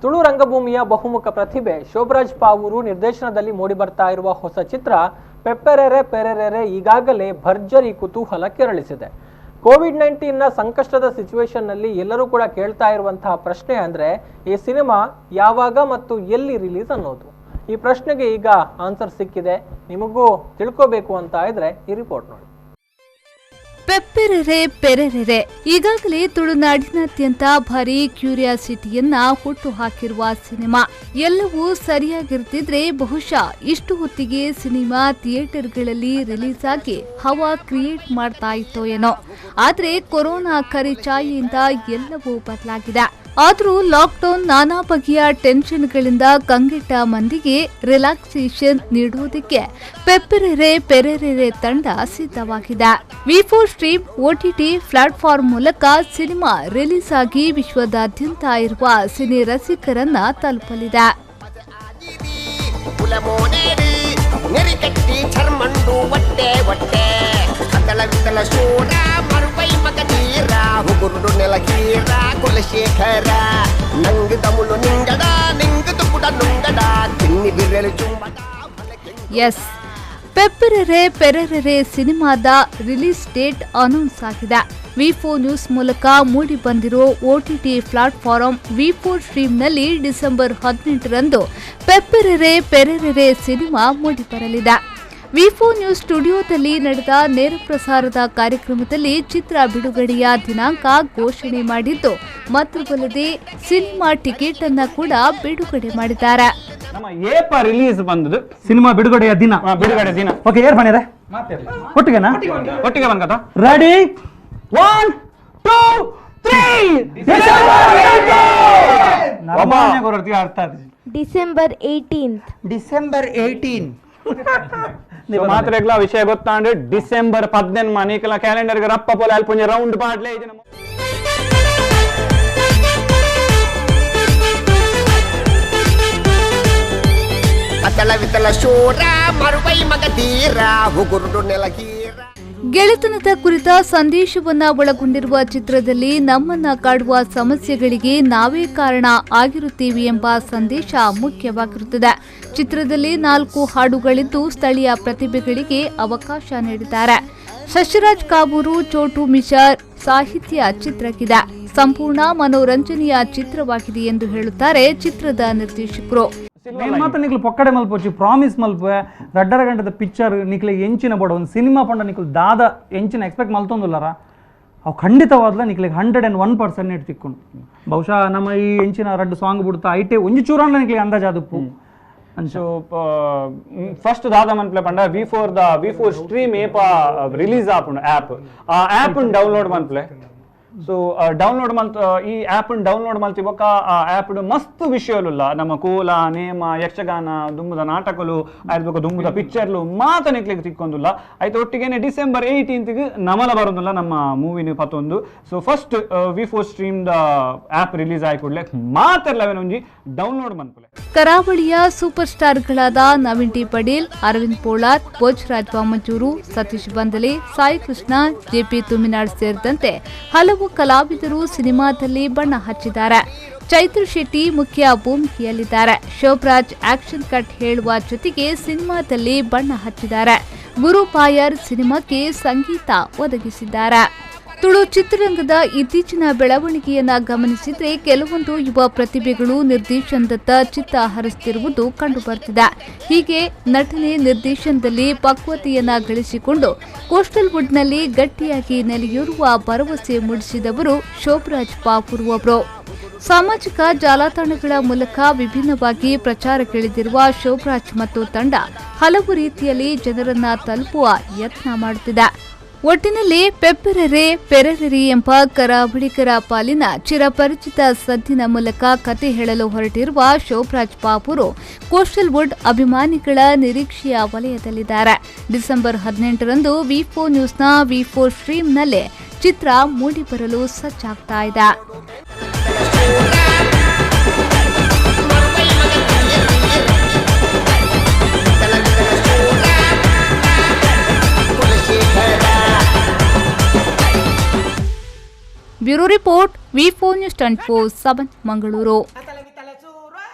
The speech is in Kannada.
ತುಳು ರಂಗಭೂಮಿಯ ಬಹುಮುಖ ಪ್ರತಿಭೆ ಶೋಭರಾಜ್ ಪಾವೂರು ನಿರ್ದೇಶನದಲ್ಲಿ ಮೂಡಿಬರ್ತಾ ಇರುವ ಹೊಸ ಚಿತ್ರ ಪೆಪ್ಪರೆರೆ ಪೆರರೆರೆ ಈಗಾಗಲೇ ಭರ್ಜರಿ ಕುತೂಹಲ ಕೆರಳಿಸಿದೆ. ಕೋವಿಡ್-19ನ ಸಂಕಷ್ಟದ ಸಿಚುವೇಶನ್ ನಲ್ಲಿ ಎಲ್ಲರೂ ಕೂಡ ಕೇಳ್ತಾ ಇರುವಂತಹ ಪ್ರಶ್ನೆ ಅಂದ್ರೆ ಈ ಸಿನಿಮಾ ಯಾವಾಗ ಮತ್ತು ಎಲ್ಲಿ ರಿಲೀಸ್ ಅನ್ನೋದು. ಈ ಪ್ರಶ್ನೆಗೆ ಈಗ ಆನ್ಸರ್ ಸಿಕ್ಕಿದೆ. ನಿಮಗೂ ತಿಳ್ಕೋಬೇಕು ಅಂತ ಇದ್ರೆ ಈ ರಿಪೋರ್ಟ್ ನೋಡಿ. ಪೆಪ್ಪರೆರೆ ಪೆರರೆರೆ ಈಗಾಗಲೇ ತುಳುನಾಡಿನಾದ್ಯಂತ ಭಾರಿ ಕ್ಯೂರಿಯಾಸಿಟಿಯನ್ನ ಹುಟ್ಟು ಹಾಕಿರುವ ಸಿನಿಮಾ. ಎಲ್ಲವೂ ಸರಿಯಾಗಿರ್ತಿದ್ರೆ ಬಹುಶಃ ಇಷ್ಟು ಹೊತ್ತಿಗೆ ಸಿನಿಮಾ ಥಿಯೇಟರ್ಗಳಲ್ಲಿ ರಿಲೀಸ್ ಆಗಿ ಹವಾ ಕ್ರಿಯೇಟ್ ಮಾಡ್ತಾ ಇತ್ತೋ ಏನೋ. ಆದ್ರೆ ಕೊರೋನಾ ಕರಿಚಾಯಿಯಿಂದ ಎಲ್ಲವೂ ಬದಲಾಗಿದೆ. ಆದ್ರೂ ಲಾಕ್ಡೌನ್ ನಾನಾ ಬಗೆಯ ಟೆನ್ಷನ್ಗಳಿಂದ ಕಂಗೆಟ್ಟ ಮಂದಿಗೆ ರಿಲ್ಯಾಕ್ಸೇಷನ್ ನೀಡುವುದಕ್ಕೆ ಪೆಪ್ಪರೆರೆ ಪೆರರೆರೆ ತಂಡ ಸಿದ್ಧವಾಗಿದೆ. V4STREAM OTT ಪ್ಲಾಟ್ಫಾರ್ಮ್ ಮೂಲಕ ಸಿನಿಮಾ ರಿಲೀಸ್ ಆಗಿ ವಿಶ್ವದಾದ್ಯಂತ ಇರುವ ಸಿನಿ ರಸಿಕರನ್ನ ತಲುಪಲಿದೆ. ಎಸ್, ಪೆಪ್ಪರೆರೆ ಪೆರರೆರೆ ಸಿನಿಮಾದ ರಿಲೀಸ್ ಡೇಟ್ ಅನೌನ್ಸ್ ಆಗಿದೆ. V4 ನ್ಯೂಸ್ ಮೂಲಕ ಮೂಡಿ ಬಂದಿರೋ OTT ಪ್ಲಾಟ್ಫಾರ್ಮ್ V4STREAMನಲ್ಲಿ ಡಿಸೆಂಬರ್ 18ರಂದು ಪೆಪ್ಪರೆರೆ ಪೆರರೆರೆ ಸಿನಿಮಾ ಮೂಡಿಬರಲಿದೆ. V4 ನ್ಯೂಸ್ ಸ್ಟುಡಿಯೋದಲ್ಲಿ ನಡೆದ ನೇರ ಪ್ರಸಾರದ ಕಾರ್ಯಕ್ರಮದಲ್ಲಿ ಚಿತ್ರ ಬಿಡುಗಡೆಯ ದಿನಾಂಕ ಘೋಷಣೆ ಮಾಡಿದ್ದು ಮಾತ್ರವಲ್ಲದೆ ಸಿನಿಮಾ ಟಿಕೆಟ್ ಅನ್ನ ಕೂಡ ಬಿಡುಗಡೆ ಮಾಡಿದ್ದಾರೆ. ನಮ್ಮ ಏಪ ರಿಲೀಸ್ ಬಂದದ್ದು ಸಿನಿಮಾ ಬಿಡುಗಡೆ ದಿನ. ಓಕೆ, ಏರ್ ಬಂದಿದೆ ಒಟ್ಟಿಗೆನಾ? ಒಟ್ಟಿಗೆ ಬಂದ್ಕತ. ರೆಡಿ 1 2 3 ಡಿಸೆಂಬರ್ 18 ಮಾತ್ರ ವಿಷಯ ಗೊತ್ತಾಂಡ್ರೆ ಡಿಸೆಂಬರ್ 18 ಮನಿಕಲ ಕ್ಯಾಲೆಂಡರ್ ರಪ್ಪ ಪೋಲ ಅಲ್ಪುಂಜ ರೌಂಡ್ ಪಾಡ್ಲೆ ಇದು ನಮ್ಮ ಗೆಳೆತನದ ಕುರಿತ ಸಂದೇಶವನ್ನ ಒಳಗೊಂಡಿರುವ ಚಿತ್ರದಲ್ಲಿ ನಮ್ಮನ್ನ ಕಾಡುವ ಸಮಸ್ಯೆಗಳಿಗೆ ನಾವೇ ಕಾರಣ ಆಗಿರುತ್ತೀವಿ ಎಂಬ ಸಂದೇಶ ಮುಖ್ಯವಾಗಿರುತ್ತದೆ. ಚಿತ್ರದಲ್ಲಿ 4 ಹಾಡುಗಳಿದ್ದು ಸ್ಥಳೀಯ ಪ್ರತಿಭೆಗಳಿಗೆ ಅವಕಾಶ ನೀಡಿದ್ದಾರೆ. ಶಶಿರಾಜ್ ಕಾಬೂರು, ಚೋಟು ಮಿಶರ್ ಸಾಹಿತ್ಯ ಚಿತ್ರಕ್ಕಿದೆ. ಸಂಪೂರ್ಣ ಮನೋರಂಜನೆಯ ಚಿತ್ರವಾಗಿದೆ ಎಂದು ಹೇಳುತ್ತಾರೆ ಚಿತ್ರದ ನಿರ್ದೇಶಕರು. ಮಾತ್ರ ನಿಕ್ಲು ಪೊಕ್ಕಡೆ ಮಲ್ಪೋಚಿ ಪ್ರಾಮಿಸ್ ಮಲ್ಪೆ ರಡ್ಡರ ಗಂಟದ ಪಿಕ್ಚರ್ ನಿಕ್ಲಿಗೆ ಎಂಚಿನ ಬೋಡ ಒಂದು ಸಿನಿಮಾ ಪಂಡ ನಿಕ್ಲು ದಾದ ಎಂಚಿನ ಎಕ್ಸ್ಪೆಕ್ಟ್ ಮಲ್ತೊಂದುಲ್ಲಾರ ಅವು ಖಂಡಿತವಾದ್ಲ ನಿಕ್ಲಿಗೆ 101% ನೆಟ್ ತಿಕ್ಕೊಂಡು ಬಹುಶಃ ನಮ್ಮ ಈ ಎಂಚಿನ 2 ಸಾಂಗ್ ಬಿಡ್ತಾ ಐಟೆ ಒಂಜಿ ಚೂರನ್ನ ನಿಕ್ಲಿಗೆ ಅಂದಾಜಾದುಪ್ಪು. ಸೊ ಫಸ್ಟ್ ದಾದ ಮನ್ಪ್ಲೆ ಪಂಡ V4STREAM ಏಪ ರಿಲೀಸ್ ಆಪುಂಡು ಆ್ಯಪ್. ಆ ಆ್ಯಪ್ ಡೌನ್ಲೋಡ್ ಮನ್ಪ್ಲೆ. ಸೊ ಡೌನ್ಲೋಡ್ ಮಲ್ತ ಈ ಆ್ಯಪ್ ಡೌನ್ಲೋಡ್ ಮಲ್ತಿಬೊಕ್ಕ ಆ ಆ್ಯಪ್ ಮಸ್ತ್ ವಿಷಯಲುಲ್ಲ ನಮ್ಮ ಕೋಲ ನೇಮ ಯಕ್ಷಗಾನ ದುಂಬುದ ನಾಟಕಲು ಆಯ್ತು ದುಂಬುದ ಪಿಕ್ಚರ್ಲು ಮಾತ ನಿಕ್ಲಿಗೆ ತಿಕ್ಕೊಂದುಲ್ಲ ಆಯ್ತು. ಒಟ್ಟಿಗೆ ಡಿಸೆಂಬರ್ 18ಗೆ ನಮಲ ಬರೋದಿಲ್ಲ ನಮ್ಮ ಮೂವಿನ ಪತ್ತೊಂದು. ಸೊ ಫಸ್ಟ್ V4STREAM ದ ಆ್ಯಪ್ ರಿಲೀಸ್ ಆಗಿ ಕೂಡಲೇ ಮಾತೆಲ್ಲವೇನು ಒಂಜಿ ಡೌನ್ಲೋಡ್ ಮನ್ಪುಲೆ. ಕರಾವಳಿಯ ಸೂಪರ್ ಸ್ಟಾರ್ಗಳಾದ ನವೀನ್ ಟಿ ಪಡೇಲ್, ಅರವಿಂದ್ ಪೋಳಾರ್, ಭೋಜರಾಜ್ ವಾಮಂಚೂರು, ಸತೀಶ್ ಬಂದಲೆ, ಸಾಯಿ ಕೃಷ್ಣ, JP ತುಮಿನಾಡ್ ಸೇರಿದಂತೆ ಹಲವು ಕಲಾವಿದರು ಸಿನಿಮಾದಲ್ಲಿ ಬಣ್ಣ ಹಚ್ಚಿದ್ದಾರೆ. ಚೈತ್ರ ಶೆಟ್ಟಿ ಮುಖ್ಯ ಭೂಮಿಕೆಯಲ್ಲಿದ್ದಾರೆ. ಶೋಭರಾಜ್ ಆಕ್ಷನ್ ಕಟ್ ಹೇಳುವ ಜೊತೆಗೆ ಸಿನಿಮಾದಲ್ಲಿ ಬಣ್ಣ ಹಚ್ಚಿದ್ದಾರೆ. ಗುರು ಪಾಯರ್ ಸಿನಿಮಾಕ್ಕೆ ಸಂಗೀತ ಒದಗಿಸಿದ್ದಾರೆ. ತುಳು ಚಿತ್ರರಂಗದ ಇತ್ತೀಚಿನ ಬೆಳವಣಿಗೆಯನ್ನ ಗಮನಿಸಿದ್ರೆ ಕೆಲವೊಂದು ಯುವ ಪ್ರತಿಭೆಗಳು ನಿರ್ದೇಶನದತ್ತ ಚಿತ್ತ ಹರಿಸುತ್ತಿರುವುದು ಕಂಡುಬರ್ತಿದೆ. ಹೀಗೆ ನಟನೆ ನಿರ್ದೇಶನದಲ್ಲಿ ಪಕ್ವತೆಯನ್ನ ಗಳಿಸಿಕೊಂಡು ಕೋಸ್ಟಲ್ ವುಡ್ನಲ್ಲಿ ಗಟ್ಟಿಯಾಗಿ ನೆಲೆಯೂರುವ ಭರವಸೆ ಮೂಡಿಸಿದವರು ಶೋಭರಾಜ್ ಪಾವೂರು ಅವರು. ಸಾಮಾಜಿಕ ಜಾಲತಾಣಗಳ ಮೂಲಕ ವಿಭಿನ್ನವಾಗಿ ಪ್ರಚಾರಕ್ಕಿಳಿದಿರುವ ಶೋಭರಾಜ್ ಮತ್ತು ತಂಡ ಹಲವು ರೀತಿಯಲ್ಲಿ ಜನರನ್ನ ತಲುಪುವ ಯತ್ನ ಮಾಡುತ್ತಿದೆ. ಒಟ್ಟಿನಲ್ಲಿ ಪೆಪ್ಪರೆರೆ ಪೆರರೆರೆ ಎಂಬ ಕರಾವಳಿಗರ ಪಾಲಿನ ಚಿರಪರಿಚಿತ ಸದ್ದಿನ ಮೂಲಕ ಕತೆ ಹೇಳಲು ಹೊರಟಿರುವ ಶೋಭರಾಜ್ ಪಾವೂರು ಕೋಸ್ಟಲ್ ವುಡ್ ಅಭಿಮಾನಿಗಳ ನಿರೀಕ್ಷೆಯ ವಲಯದಲ್ಲಿದ್ದಾರೆ. ಡಿಸೆಂಬರ್ 18ರಂದು V4 ನ್ಯೂಸ್ನ V4STREAMನಲ್ಲಿ ಚಿತ್ರ ಮೂಡಿಬರಲು ಸಜ್ಜಾಗ್ತಾ ಇದೆ. Bureau report V4 News 24/7 Mangaluru.